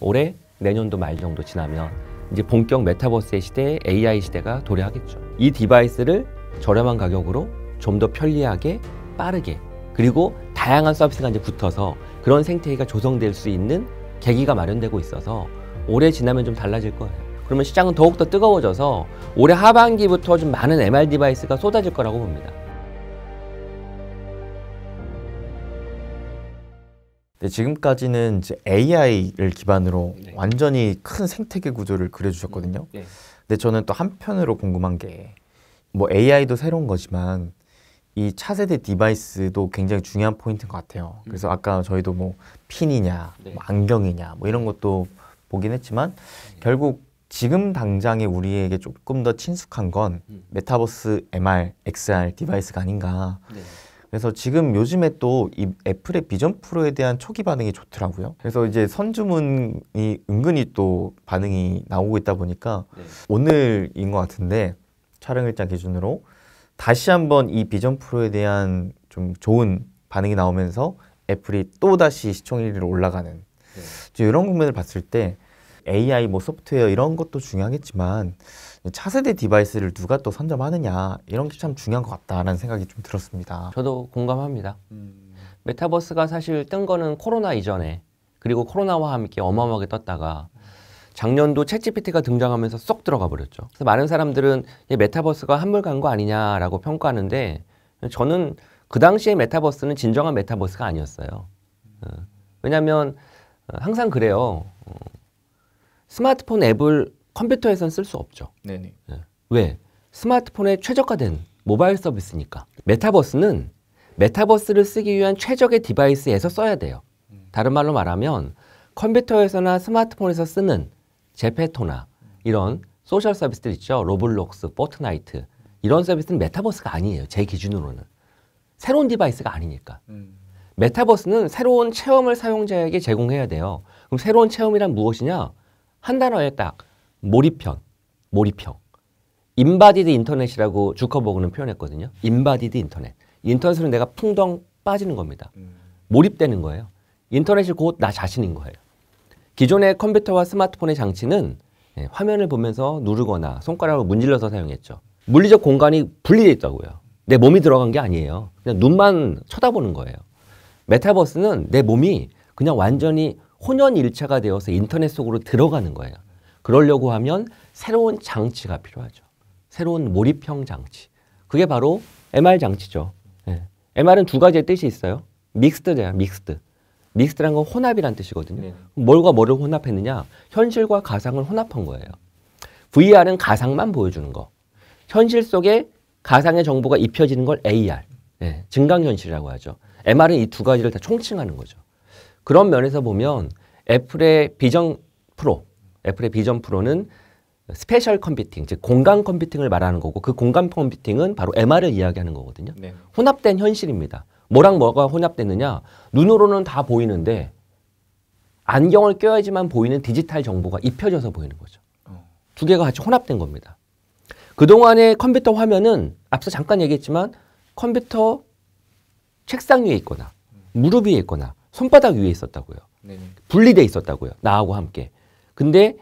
올해 내년도 말 정도 지나면 이제 본격 메타버스의 시대에 AI 시대가 도래하겠죠. 이 디바이스를 저렴한 가격으로 좀 더 편리하게 빠르게 그리고 다양한 서비스가 이제 붙어서 그런 생태계가 조성될 수 있는 계기가 마련되고 있어서 올해 지나면 좀 달라질 거예요. 그러면 시장은 더욱더 뜨거워져서 올해 하반기부터 좀 많은 MR 디바이스가 쏟아질 거라고 봅니다. 네, 지금까지는 이제 AI를 기반으로 네. 완전히 큰 생태계 구조를 그려주셨거든요. 네. 근데 저는 또 한편으로 궁금한 게 뭐 AI도 새로운 거지만 이 차세대 디바이스도 굉장히 중요한 포인트인 것 같아요. 그래서 아까 저희도 뭐 핀이냐, 네. 뭐 안경이냐, 뭐 이런 것도 보긴 했지만 결국 지금 당장에 우리에게 조금 더 친숙한 건 메타버스 MR, XR 디바이스가 아닌가. 네. 그래서 지금 요즘에 또 이 애플의 비전 프로에 대한 초기 반응이 좋더라고요. 그래서 이제 선주문이 은근히 또 반응이 나오고 있다 보니까 네. 오늘인 것 같은데 촬영 일자 기준으로 다시 한번 이 비전 프로에 대한 좀 좋은 반응이 나오면서 애플이 또다시 시청률이 올라가는 네. 이런 국면을 봤을 때 AI 뭐 소프트웨어 이런 것도 중요하겠지만 차세대 디바이스를 누가 또 선점하느냐 이런 게 참 중요한 것 같다라는 생각이 좀 들었습니다. 저도 공감합니다. 메타버스가 사실 뜬 거는 코로나 이전에 그리고 코로나와 함께 어마어마하게 떴다가 작년도 챗GPT가 등장하면서 쏙 들어가 버렸죠. 그래서 많은 사람들은 이 메타버스가 한물 간 거 아니냐라고 평가하는데 저는 그 당시에 메타버스는 진정한 메타버스가 아니었어요. 왜냐하면 항상 그래요. 스마트폰 앱을 컴퓨터에서는 쓸 수 없죠. 네네. 왜? 스마트폰에 최적화된 모바일 서비스니까. 메타버스는 메타버스를 쓰기 위한 최적의 디바이스에서 써야 돼요. 다른 말로 말하면 컴퓨터에서나 스마트폰에서 쓰는 제페토나 이런 소셜 서비스들 있죠. 로블록스, 포트나이트 이런 서비스는 메타버스가 아니에요. 제 기준으로는. 새로운 디바이스가 아니니까. 메타버스는 새로운 체험을 사용자에게 제공해야 돼요. 그럼 새로운 체험이란 무엇이냐? 한 단어에 딱 몰입형. 인바디드 인터넷이라고 주커버그는 표현했거든요. 인바디드 인터넷. 인터넷으로 내가 풍덩 빠지는 겁니다. 몰입되는 거예요. 인터넷이 곧 나 자신인 거예요. 기존의 컴퓨터와 스마트폰의 장치는 화면을 보면서 누르거나 손가락으로 문질러서 사용했죠. 물리적 공간이 분리되어 있다고요. 내 몸이 들어간 게 아니에요. 그냥 눈만 쳐다보는 거예요. 메타버스는 내 몸이 그냥 완전히 혼연일체가 되어서 인터넷 속으로 들어가는 거예요. 그러려고 하면 새로운 장치가 필요하죠. 새로운 몰입형 장치. 그게 바로 MR 장치죠. MR은 두 가지의 뜻이 있어요. 믹스드예요. 믹스드란 건 혼합이란 뜻이거든요. 네. 뭘과 뭐를 혼합했느냐? 현실과 가상을 혼합한 거예요. VR은 가상만 보여주는 거. 현실 속에 가상의 정보가 입혀지는 걸 AR, 증강현실이라고 하죠. MR은 이 두 가지를 다 총칭하는 거죠. 그런 면에서 보면 애플의 비전 프로는 스페셜 컴퓨팅, 즉 공간 컴퓨팅을 말하는 거고 그 공간 컴퓨팅은 바로 MR을 이야기하는 거거든요. 네. 혼합된 현실입니다. 뭐랑 뭐가 혼합됐느냐? 눈으로는 다 보이는데 안경을 껴야지만 보이는 디지털 정보가 입혀져서 보이는 거죠. 두 개가 같이 혼합된 겁니다. 그동안의 컴퓨터 화면은 앞서 잠깐 얘기했지만 컴퓨터 책상 위에 있거나 무릎 위에 있거나 손바닥 위에 있었다고요. 네. 분리돼 있었다고요. 나하고 함께. 근데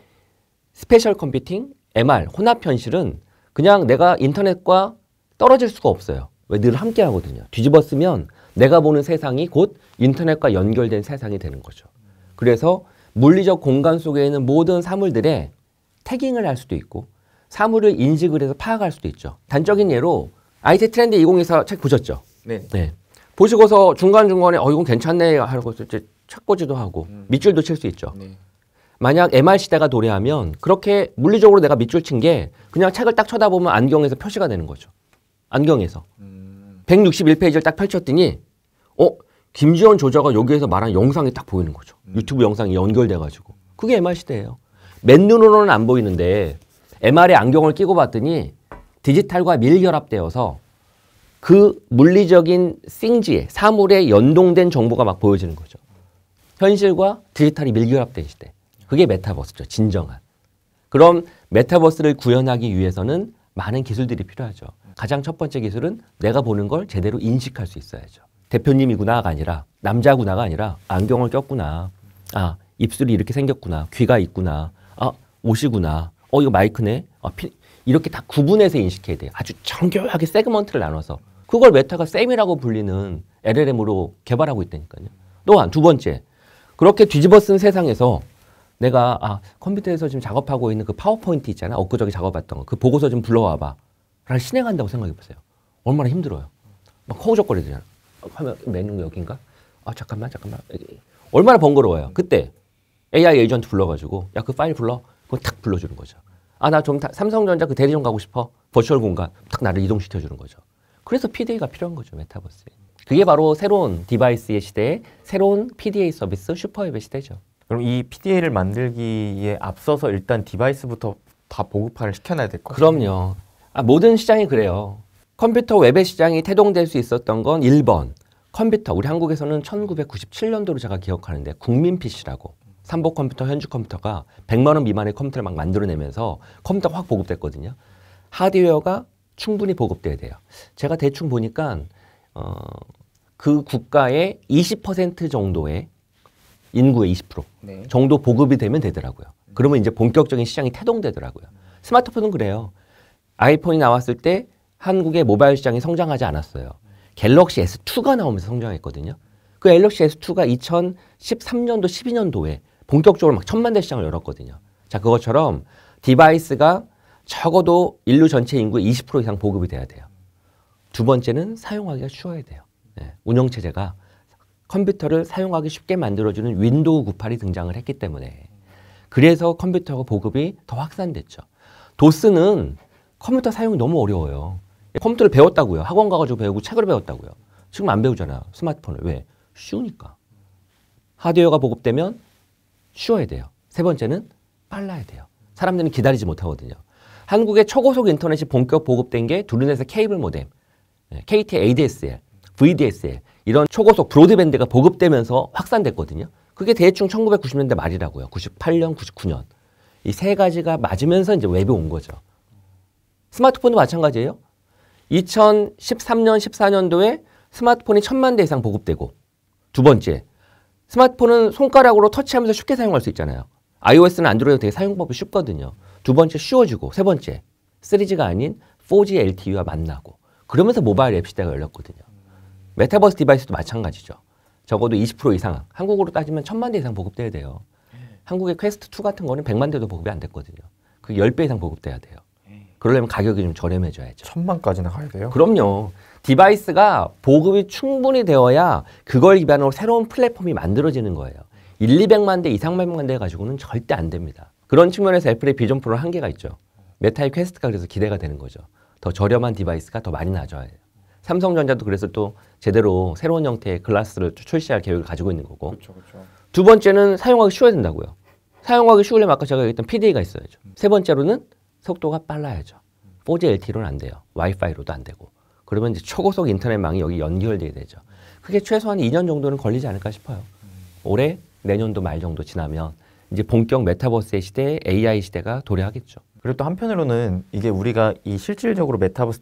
스페셜 컴퓨팅, MR, 혼합 현실은 그냥 내가 인터넷과 떨어질 수가 없어요. 왜? 늘 함께 하거든요. 뒤집어 쓰면 내가 보는 세상이 곧 인터넷과 연결된 세상이 되는 거죠. 그래서 물리적 공간 속에 있는 모든 사물들에 태깅을 할 수도 있고 사물을 인식을 해서 파악할 수도 있죠. 단적인 예로 IT 트렌드 2024 책 보셨죠? 네. 네. 보시고서 중간중간에 이건 괜찮네 하고 이제 찾고지도 하고 밑줄도 칠 수 있죠. 네. 만약 MR 시대가 도래하면 그렇게 물리적으로 내가 밑줄 친 게 그냥 책을 딱 쳐다보면 안경에서 표시가 되는 거죠. 안경에서. 161페이지를 딱 펼쳤더니 김지원 조자가 여기에서 말한 영상이 딱 보이는 거죠. 유튜브 영상이 연결돼가지고. 그게 MR 시대예요. 맨눈으로는 안 보이는데 MR에 안경을 끼고 봤더니 디지털과 밀결합되어서 그 물리적인 싱지에 사물에 연동된 정보가 막 보여지는 거죠. 현실과 디지털이 밀결합된 시대. 그게 메타버스죠. 진정한. 그럼 메타버스를 구현하기 위해서는 많은 기술들이 필요하죠. 가장 첫 번째 기술은 내가 보는 걸 제대로 인식할 수 있어야죠. 대표님이구나가 아니라 남자구나가 아니라 안경을 꼈구나. 아, 입술이 이렇게 생겼구나. 귀가 있구나. 아, 옷이구나. 이거 마이크네. 이렇게 다 구분해서 인식해야 돼요. 아주 정교하게 세그먼트를 나눠서. 그걸 메타가 셈이라고 불리는 LLM으로 개발하고 있다니까요. 또한 두 번째, 그렇게 뒤집어 쓴 세상에서 내가 컴퓨터에서 지금 작업하고 있는 그 파워포인트 있잖아. 엊그저께 작업했던 거. 그 보고서 좀 불러와봐. 라를 실행한다고 생각해 보세요. 얼마나 힘들어요. 막 허우적거리잖아. 화면 메뉴 여긴가? 잠깐만. 얼마나 번거로워요. 그때 AI 에이전트 불러가지고 야, 그 파일 불러. 그거 탁 불러주는 거죠. 나 좀 삼성전자 그 대리점 가고 싶어. 버추얼 공간. 탁 나를 이동시켜주는 거죠. 그래서 PDA가 필요한 거죠. 메타버스에. 그게 바로 새로운 디바이스의 시대에 새로운 PDA 서비스 슈퍼앱의 시대죠. 그럼 이 PDA를 만들기에 앞서서 일단 디바이스부터 다 보급화를 시켜놔야 될 것 같아요. 그럼요. 모든 시장이 그래요. 컴퓨터 웹의 시장이 태동될 수 있었던 건 1번. 컴퓨터. 우리 한국에서는 1997년도로 제가 기억하는데 국민 PC라고. 삼복 컴퓨터, 현주 컴퓨터가 100만 원 미만의 컴퓨터를 막 만들어내면서 컴퓨터가 확 보급됐거든요. 하드웨어가 충분히 보급돼야 돼요. 제가 대충 보니까 그 국가의 20% 정도의 인구의 20% 네. 정도 보급이 되면 되더라고요. 그러면 이제 본격적인 시장이 태동되더라고요. 스마트폰은 그래요. 아이폰이 나왔을 때 한국의 모바일 시장이 성장하지 않았어요. 갤럭시 S2가 나오면서 성장했거든요. 그 갤럭시 S2가 2013년도, 12년도에 본격적으로 막 1000만 대 시장을 열었거든요. 자, 그것처럼 디바이스가 적어도 인류 전체 인구의 20% 이상 보급이 돼야 돼요. 두 번째는 사용하기가 쉬워야 돼요. 운영체제가 컴퓨터를 사용하기 쉽게 만들어주는 윈도우 98이 등장을 했기 때문에 그래서 컴퓨터 보급이 더 확산됐죠. 도스는 컴퓨터 사용이 너무 어려워요. 컴퓨터를 배웠다고요. 학원 가가지고 배우고 책을 배웠다고요. 지금 안 배우잖아요. 스마트폰을. 왜? 쉬우니까. 하드웨어가 보급되면 쉬워야 돼요. 세 번째는 빨라야 돼요. 사람들은 기다리지 못하거든요. 한국의 초고속 인터넷이 본격 보급된 게 둘넷의 케이블 모뎀, KT ADSL, VDSL 이런 초고속 브로드밴드가 보급되면서 확산됐거든요. 그게 대충 1990년대 말이라고요. 98년, 99년. 이 세 가지가 맞으면서 이제 웹이 온 거죠. 스마트폰도 마찬가지예요. 2013년, 14년도에 스마트폰이 1000만 대 이상 보급되고 두 번째, 스마트폰은 손가락으로 터치하면서 쉽게 사용할 수 있잖아요. iOS는 안드로이드 되게 사용법이 쉽거든요. 두 번째 쉬워지고 세 번째 3G가 아닌 4G LTE와 만나고 그러면서 모바일 앱 시대가 열렸거든요. 메타버스 디바이스도 마찬가지죠. 적어도 20% 이상 한국으로 따지면 1000만 대 이상 보급돼야 돼요. 한국의 퀘스트 2 같은 거는 100만 대도 보급이 안 됐거든요. 그게 10배 이상 보급돼야 돼요. 그러려면 가격이 좀 저렴해져야죠. 1000만까지나 가야 돼요? 그럼요. 디바이스가 보급이 충분히 되어야 그걸 기반으로 새로운 플랫폼이 만들어지는 거예요. 200만 대 이상만 대 가지고는 절대 안 됩니다. 그런 측면에서 애플의 비전 프로는 한계가 있죠. 메타의 퀘스트가 그래서 기대가 되는 거죠. 더 저렴한 디바이스가 더 많이 나줘야 해요. 삼성전자도 그래서 또 제대로 새로운 형태의 글라스를 출시할 계획을 가지고 있는 거고. 그렇죠. 두 번째는 사용하기 쉬워야 된다고요. 사용하기 쉬우려면 아까 제가 얘기했던 PDA가 있어야죠. 세 번째로는 속도가 빨라야죠. 4G LTE로는 안 돼요. 와이파이로도 안 되고. 그러면 이제 초고속 인터넷망이 여기 연결돼야 되죠. 그게 최소한 2년 정도는 걸리지 않을까 싶어요. 올해 내년도 말 정도 지나면 이제 본격 메타버스의 시대에 AI 시대가 도래하겠죠. 그리고 또 한편으로는 이게 우리가 이 실질적으로 메타버스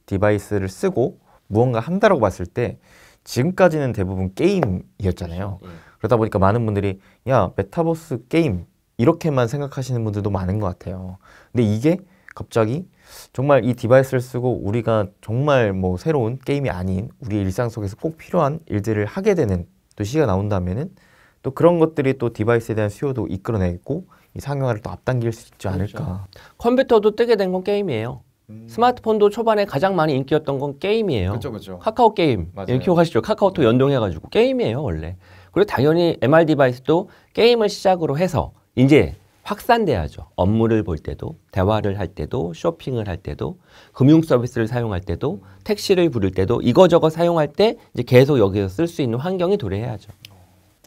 디바이스를 쓰고 무언가 한다라고 봤을 때 지금까지는 대부분 게임이었잖아요. 그러다 보니까 많은 분들이 야, 메타버스 게임 이렇게만 생각하시는 분들도 많은 것 같아요. 근데 이게 갑자기 정말 이 디바이스를 쓰고 우리가 정말 뭐 새로운 게임이 아닌 우리 일상 속에서 꼭 필요한 일들을 하게 되는 또 시기가 나온다면은 또 그런 것들이 또 디바이스에 대한 수요도 이끌어내고 이 상용화를 또 앞당길 수 있지 않을까. 그렇죠. 컴퓨터도 뜨게 된 건 게임이에요. 스마트폰도 초반에 가장 많이 인기였던 건 게임이에요. 그렇죠. 카카오 게임. 기억하시죠? 카카오톡 연동해가지고 게임이에요, 원래. 그리고 당연히 MR 디바이스도 게임을 시작으로 해서 이제 확산돼야죠. 업무를 볼 때도, 대화를 할 때도, 쇼핑을 할 때도, 금융 서비스를 사용할 때도, 택시를 부를 때도 이거저거 사용할 때 이제 계속 여기서 쓸 수 있는 환경이 도래해야죠.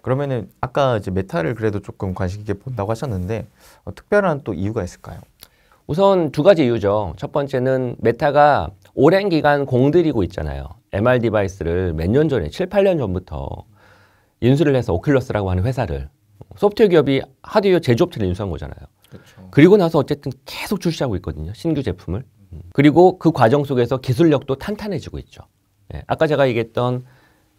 그러면은 아까 이제 메타를 그래도 조금 관심 있게 본다고 하셨는데 특별한 또 이유가 있을까요? 우선 두 가지 이유죠. 첫 번째는 메타가 오랜 기간 공들이고 있잖아요. MR 디바이스를 몇 년 전에, 7, 8년 전부터 인수를 해서 오큘러스라고 하는 회사를 소프트웨어 기업이 하드웨어 제조업체를 인수한 거잖아요. 그렇죠. 그리고 나서 어쨌든 계속 출시하고 있거든요. 신규 제품을. 그리고 그 과정 속에서 기술력도 탄탄해지고 있죠. 아까 제가 얘기했던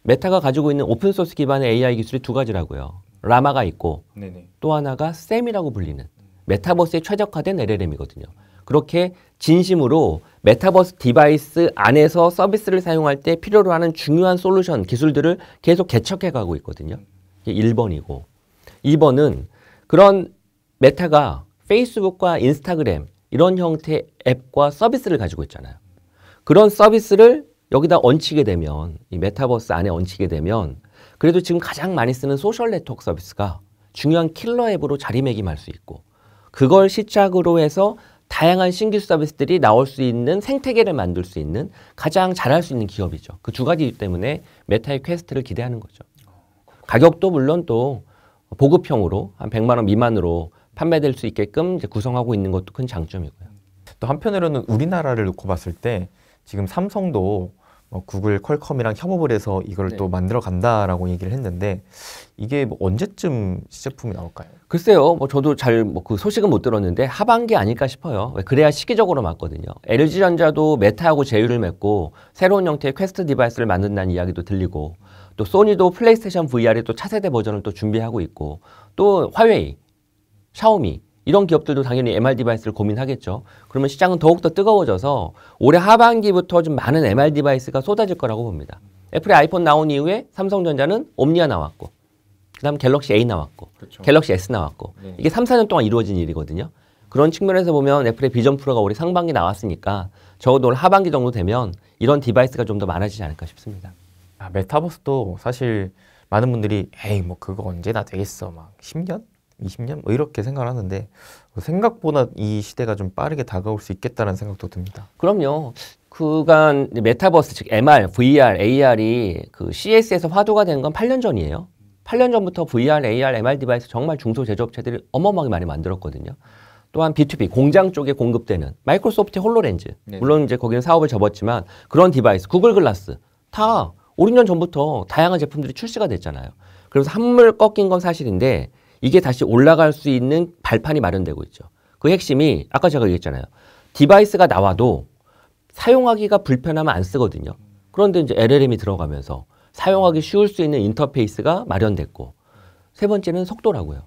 메타가 가지고 있는 오픈소스 기반의 AI 기술이 두 가지라고요. 라마가 있고 네네. 또 하나가 샘이라고 불리는 메타버스에 최적화된 LLM이거든요. 그렇게 진심으로 메타버스 디바이스 안에서 서비스를 사용할 때 필요로 하는 중요한 솔루션, 기술들을 계속 개척해 가고 있거든요. 이게 1번이고 2번은 그런 메타가 페이스북과 인스타그램 이런 형태의 앱과 서비스를 가지고 있잖아요. 그런 서비스를 여기다 얹히게 되면 이 메타버스 안에 얹히게 되면 그래도 지금 가장 많이 쓰는 소셜 네트워크 서비스가 중요한 킬러 앱으로 자리매김할 수 있고 그걸 시작으로 해서 다양한 신규 서비스들이 나올 수 있는 생태계를 만들 수 있는 가장 잘할 수 있는 기업이죠. 그 두 가지 때문에 메타의 퀘스트를 기대하는 거죠. 가격도 물론 또 보급형으로 한 100만 원 미만으로 판매될 수 있게끔 이제 구성하고 있는 것도 큰 장점이고요. 또 한편으로는 우리나라를 놓고 봤을 때 지금 삼성도 구글, 퀄컴이랑 협업을 해서 이걸 네. 또 만들어 간다라고 얘기를 했는데 이게 뭐 언제쯤 시제품이 나올까요? 글쎄요, 뭐 저도 잘 그 소식은 못 들었는데 하반기 아닐까 싶어요. 그래야 시기적으로 맞거든요. LG전자도 메타하고 제휴를 맺고 새로운 형태의 퀘스트 디바이스를 만든다는 이야기도 들리고 또 소니도 플레이스테이션 VR의 또 차세대 버전을 또 준비하고 있고 또 화웨이, 샤오미 이런 기업들도 당연히 MR 디바이스를 고민하겠죠. 그러면 시장은 더욱더 뜨거워져서 올해 하반기부터 좀 많은 MR 디바이스가 쏟아질 거라고 봅니다. 애플의 아이폰 나온 이후에 삼성전자는 옴니아 나왔고 그다음 갤럭시 A 나왔고 그렇죠. 갤럭시 S 나왔고 네. 이게 3, 4년 동안 이루어진 일이거든요. 그런 측면에서 보면 애플의 비전 프로가 올해 상반기 나왔으니까 적어도 올 하반기 정도 되면 이런 디바이스가 좀 더 많아지지 않을까 싶습니다. 메타버스도 사실 많은 분들이 에이 뭐 그거 언제나 되겠어 막 10년? 20년? 뭐 이렇게 생각을 하는데 생각보다 이 시대가 좀 빠르게 다가올 수 있겠다는 생각도 듭니다. 그럼요. 그간 메타버스 즉 MR, VR, AR이 그 CES에서 화두가 된 건 8년 전이에요. 8년 전부터 VR, AR, MR 디바이스 정말 중소 제조업체들이 어마어마하게 많이 만들었거든요. 또한 B2B 공장 쪽에 공급되는 마이크로소프트의 홀로렌즈 네. 물론 이제 거기는 사업을 접었지만 그런 디바이스, 구글 글라스 다 5, 6년 전부터 다양한 제품들이 출시가 됐잖아요. 그래서 한물 꺾인 건 사실인데 이게 다시 올라갈 수 있는 발판이 마련되고 있죠. 그 핵심이 아까 제가 얘기했잖아요. 디바이스가 나와도 사용하기가 불편하면 안 쓰거든요. 그런데 이제 LLM이 들어가면서 사용하기 쉬울 수 있는 인터페이스가 마련됐고 세 번째는 속도라고요.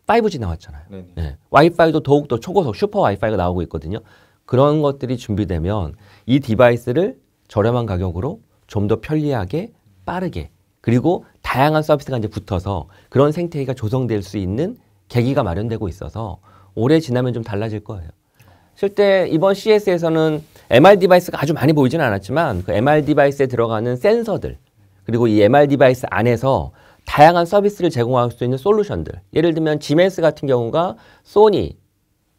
5G 나왔잖아요. 네. 와이파이도 더욱더 초고속 슈퍼 와이파이가 나오고 있거든요. 그런 것들이 준비되면 이 디바이스를 저렴한 가격으로 좀 더 편리하게 빠르게 그리고 다양한 서비스가 이제 붙어서 그런 생태계가 조성될 수 있는 계기가 마련되고 있어서 올해 지나면 좀 달라질 거예요. 실제 이번 CES에서는 MR 디바이스가 아주 많이 보이지는 않았지만 그 MR 디바이스에 들어가는 센서들 그리고 이 MR 디바이스 안에서 다양한 서비스를 제공할 수 있는 솔루션들 예를 들면 지멘스 같은 경우가 소니,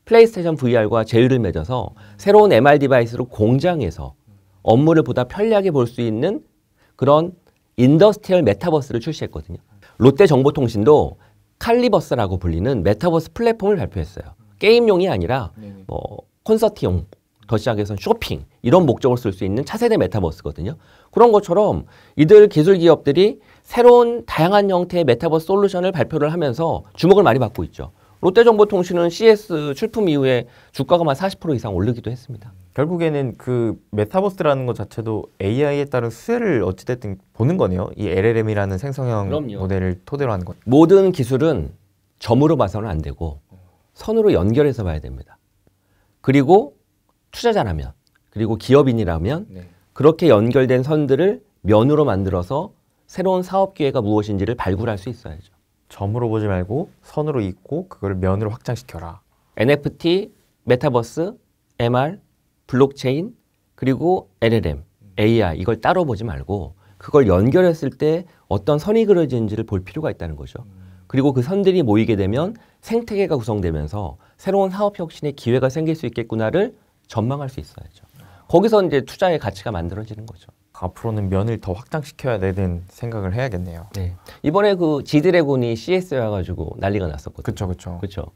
플레이스테이션 VR과 제휴를 맺어서 새로운 MR 디바이스로 공장에서 업무를 보다 편리하게 볼 수 있는 그런 인더스트리얼 메타버스를 출시했거든요. 롯데정보통신도 칼리버스라고 불리는 메타버스 플랫폼을 발표했어요. 게임용이 아니라 뭐 콘서트용, 더 시작해서 쇼핑 이런 목적으로 쓸 수 있는 차세대 메타버스거든요. 그런 것처럼 이들 기술 기업들이 새로운 다양한 형태의 메타버스 솔루션을 발표를 하면서 주목을 많이 받고 있죠. 롯데정보통신은 CS 출품 이후에 주가가 한 40% 이상 오르기도 했습니다. 결국에는 그 메타버스라는 것 자체도 AI에 따른 수혜를 어찌됐든 보는 거네요. 이 LLM이라는 생성형 그럼요. 모델을 토대로 하는 것. 모든 기술은 점으로 봐서는 안 되고 선으로 연결해서 봐야 됩니다. 그리고 투자자라면 그리고 기업인이라면 그렇게 연결된 선들을 면으로 만들어서 새로운 사업 기회가 무엇인지를 발굴할 수 있어야죠. 점으로 보지 말고 선으로 잇고 그걸 면으로 확장시켜라. NFT, 메타버스, MR, 블록체인, 그리고 LLM, AI 이걸 따로 보지 말고 그걸 연결했을 때 어떤 선이 그려지는지를 볼 필요가 있다는 거죠. 그리고 그 선들이 모이게 되면 생태계가 구성되면서 새로운 사업 혁신의 기회가 생길 수 있겠구나를 전망할 수 있어야죠. 거기서 이제 투자의 가치가 만들어지는 거죠. 앞으로는 면을 더 확장시켜야 되는 생각을 해야겠네요. 네. 이번에 그 지드래곤이 CS에 와가지고 난리가 났었거든요. 그렇죠.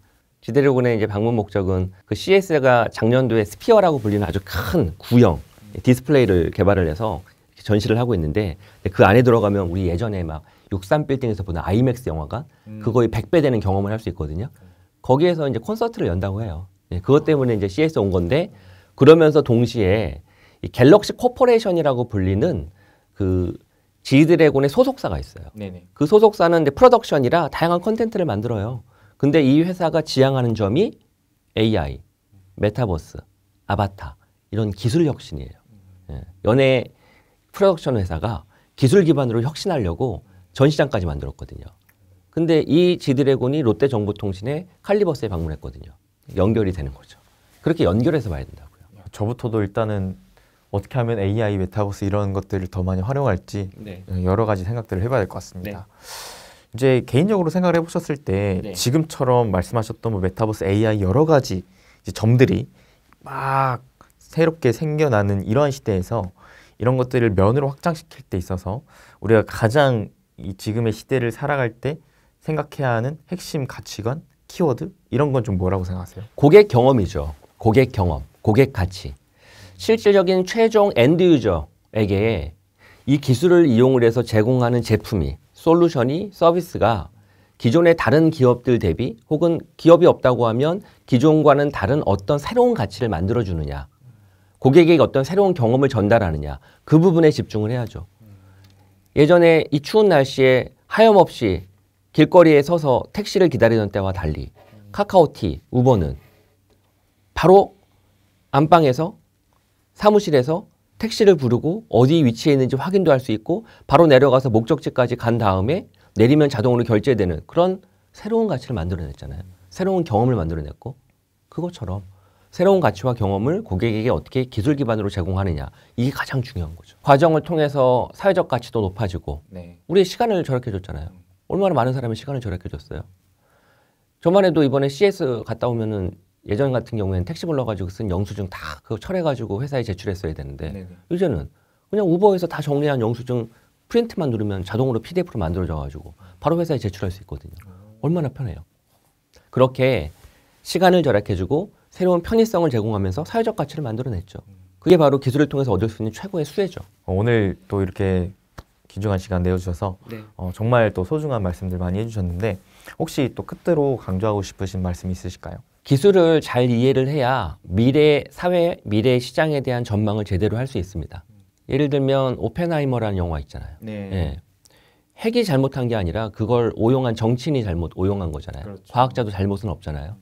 지드래곤의 이제 방문 목적은 그 CS가 작년도에 스피어라고 불리는 아주 큰 구형 디스플레이를 개발을 해서 전시를 하고 있는데 그 안에 들어가면 우리 예전에 막 63빌딩에서 보는 아이맥스 영화관 그거의 100배 되는 경험을 할 수 있거든요. 거기에서 이제 콘서트를 연다고 해요. 네, 그것 때문에 이제 CS 온 건데 그러면서 동시에 이 갤럭시 코퍼레이션이라고 불리는 그 G드래곤의 소속사가 있어요. 네네. 그 소속사는 이제 프로덕션이라 다양한 컨텐츠를 만들어요. 근데 이 회사가 지향하는 점이 AI, 메타버스, 아바타 이런 기술 혁신이에요. 예. 연예 프로덕션 회사가 기술 기반으로 혁신하려고 전시장까지 만들었거든요. 근데 이 G드래곤이 롯데정보통신의 칼리버스에 방문했거든요. 연결이 되는 거죠. 그렇게 연결해서 봐야 된다고요. 저부터도 일단은 어떻게 하면 AI, 메타버스 이런 것들을 더 많이 활용할지 네. 여러 가지 생각들을 해봐야 될 것 같습니다. 네. 이제 개인적으로 생각을 해보셨을 때 네. 지금처럼 말씀하셨던 뭐 메타버스, AI 여러 가지 이제 점들이 막 새롭게 생겨나는 이러한 시대에서 이런 것들을 면으로 확장시킬 때 있어서 우리가 가장 이 지금의 시대를 살아갈 때 생각해야 하는 핵심 가치관, 키워드 이런 건 좀 뭐라고 생각하세요? 고객 경험이죠. 고객 경험, 고객 가치. 실질적인 최종 엔드 유저에게 이 기술을 이용을 해서 제공하는 제품이, 솔루션이, 서비스가 기존의 다른 기업들 대비 혹은 기업이 없다고 하면 기존과는 다른 어떤 새로운 가치를 만들어주느냐, 고객에게 어떤 새로운 경험을 전달하느냐, 그 부분에 집중을 해야죠. 예전에 이 추운 날씨에 하염없이 길거리에 서서 택시를 기다리던 때와 달리 카카오티, 우버는 바로 안방에서 사무실에서 택시를 부르고 어디 위치에 있는지 확인도 할 수 있고 바로 내려가서 목적지까지 간 다음에 내리면 자동으로 결제되는 그런 새로운 가치를 만들어냈잖아요. 새로운 경험을 만들어냈고 그것처럼 새로운 가치와 경험을 고객에게 어떻게 기술 기반으로 제공하느냐 이게 가장 중요한 거죠. 과정을 통해서 사회적 가치도 높아지고 네. 우리의 시간을 절약해 줬잖아요. 얼마나 많은 사람이 시간을 절약해 줬어요. 저만 해도 이번에 CS 갔다 오면은 예전 같은 경우에는 택시 불러가지고 쓴 영수증 다 그거 철해가지고 회사에 제출했어야 되는데 네네. 이제는 그냥 우버에서 다 정리한 영수증 프린트만 누르면 자동으로 PDF로 만들어져가지고 바로 회사에 제출할 수 있거든요. 얼마나 편해요. 그렇게 시간을 절약해주고 새로운 편의성을 제공하면서 사회적 가치를 만들어냈죠. 그게 바로 기술을 통해서 얻을 수 있는 최고의 수혜죠. 오늘 또 이렇게 귀중한 시간 내어주셔서 네. 정말 또 소중한 말씀들 많이 해주셨는데 혹시 또 끝으로 강조하고 싶으신 말씀 있으실까요? 기술을 잘 이해를 해야 미래 사회, 미래 시장에 대한 전망을 제대로 할 수 있습니다. 예를 들면 오펜하이머라는 영화 있잖아요. 네. 예. 핵이 잘못한 게 아니라 그걸 오용한 정치인이 잘못 오용한 거잖아요. 그렇죠. 과학자도 잘못은 없잖아요.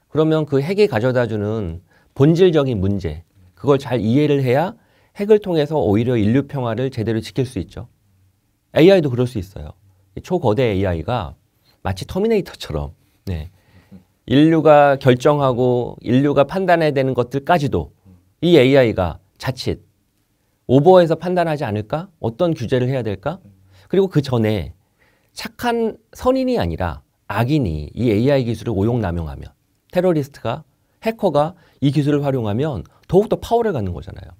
그러면 그 핵이 가져다주는 본질적인 문제, 그걸 잘 이해를 해야 핵을 통해서 오히려 인류 평화를 제대로 지킬 수 있죠. AI도 그럴 수 있어요. 초거대 AI가 마치 터미네이터처럼 네. 인류가 결정하고 인류가 판단해야 되는 것들까지도 이 AI가 자칫 오버해서 판단하지 않을까? 어떤 규제를 해야 될까? 그리고 그 전에 착한 선인이 아니라 악인이 이 AI 기술을 오용남용하면 테러리스트가 해커가 이 기술을 활용하면 더욱더 파워를 갖는 거잖아요.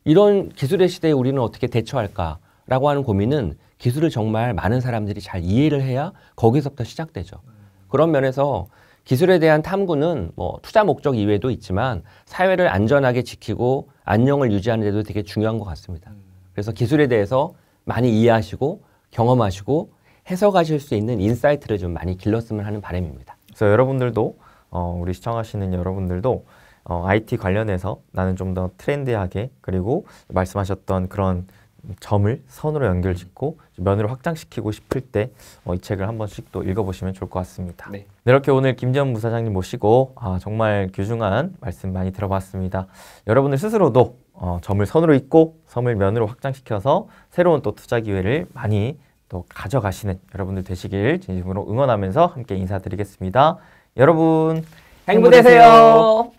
이런 기술의 시대에 우리는 어떻게 대처할까라고 하는 고민은 기술을 정말 많은 사람들이 잘 이해를 해야 거기서부터 시작되죠. 그런 면에서 기술에 대한 탐구는 뭐 투자 목적 이외에도 있지만 사회를 안전하게 지키고 안녕을 유지하는 데도 되게 중요한 것 같습니다. 그래서 기술에 대해서 많이 이해하시고 경험하시고 해석하실 수 있는 인사이트를 좀 많이 길렀으면 하는 바람입니다. 그래서 여러분들도 우리 시청하시는 여러분들도 IT 관련해서 나는 좀 더 트렌디하게 그리고 말씀하셨던 그런 점을 선으로 연결짓고 면으로 확장시키고 싶을 때 이 책을 한 번씩 또 읽어보시면 좋을 것 같습니다. 네. 이렇게 오늘 김재원 부사장님 모시고 정말 귀중한 말씀 많이 들어봤습니다. 여러분들 스스로도 점을 선으로 잇고 섬을 면으로 확장시켜서 새로운 또 투자 기회를 많이 또 가져가시는 여러분들 되시길 진심으로 응원하면서 함께 인사드리겠습니다. 여러분 행복되세요.